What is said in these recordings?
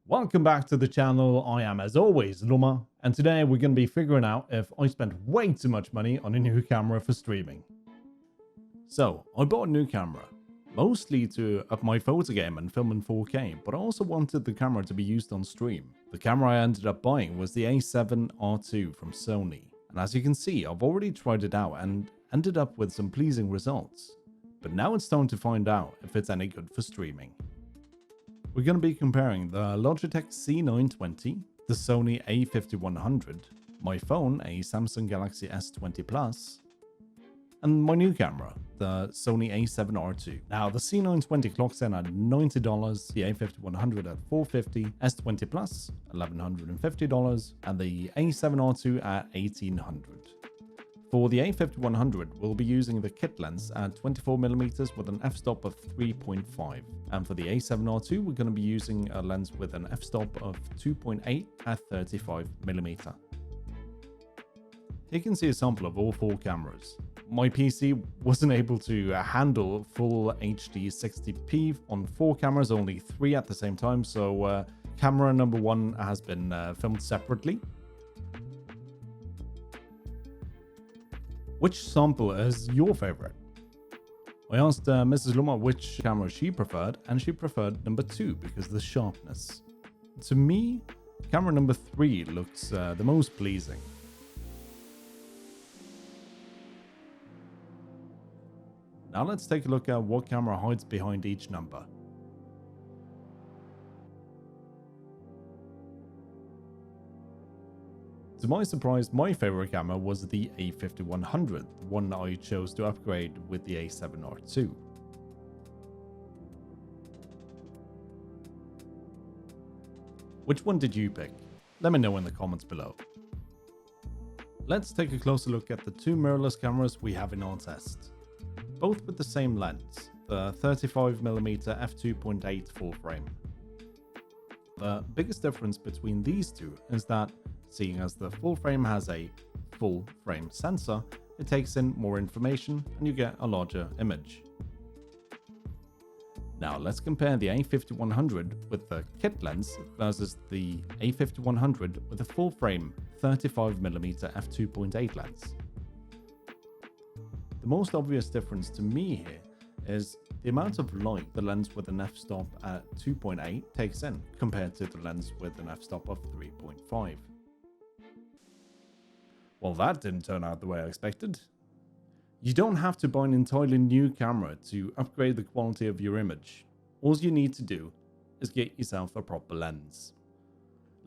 Welcome back to the channel. I am, as always, Luma, and today we're going to be figuring out if I spent way too much money on a new camera for streaming. So, I bought a new camera, mostly to up my photo game and film in 4K, but I also wanted the camera to be used on stream. The camera I ended up buying was the A7rII from Sony, and as you can see, I've already tried it out and ended up with some pleasing results. But now it's time to find out if it's any good for streaming. We're going to be comparing the Logitech C920, the Sony A5100, my phone, a Samsung Galaxy S20 Plus, and my new camera, the Sony A7rII. Now, the C920 clocks in at $90, the A5100 at $450, S20 Plus $1,150, and the A7rII at $1,800. For the A5100, we'll be using the kit lens at 24mm with an f-stop of 3.5, and for the A7rII, we're going to be using a lens with an f-stop of 2.8 at 35mm. You can see a sample of all four cameras. My PC wasn't able to handle full HD 60p on four cameras, only three at the same time, so camera number one has been filmed separately. Which sample is your favorite? I asked Mrs. Luma which camera she preferred, and she preferred number 2 because of the sharpness. To me, camera number 3 looks the most pleasing. Now let's take a look at what camera hides behind each number. To my surprise, my favorite camera was the A5100, the one I chose to upgrade with the A7rII. Which one did you pick? Let me know in the comments below. Let's take a closer look at the two mirrorless cameras we have in our test. Both with the same lens, the 35mm f2.8 full frame. The biggest difference between these two is that, seeing as the full frame has a full frame sensor, it takes in more information and you get a larger image. Now let's compare the A5100 with the kit lens versus the A5100 with a full frame 35mm f2.8 lens. The most obvious difference to me here is the amount of light the lens with an f-stop at 2.8 takes in compared to the lens with an f-stop of 3.5. Well, that didn't turn out the way I expected. You don't have to buy an entirely new camera to upgrade the quality of your image. All you need to do is get yourself a proper lens.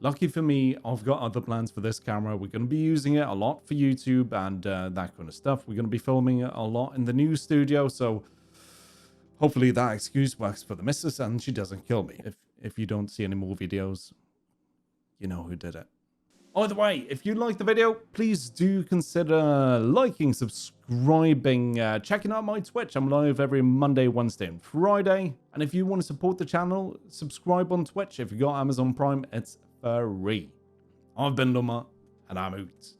Lucky for me, I've got other plans for this camera. We're going to be using it a lot for YouTube and that kind of stuff. We're going to be filming it a lot in the new studio, so hopefully that excuse works for the missus and she doesn't kill me. If you don't see any more videos, you know who did it. Either way, if you liked the video, please do consider liking, subscribing, checking out my Twitch. I'm live every Monday, Wednesday, and Friday. And if you want to support the channel, subscribe on Twitch. If you got Amazon Prime, it's free. I've been Luma, and I'm out.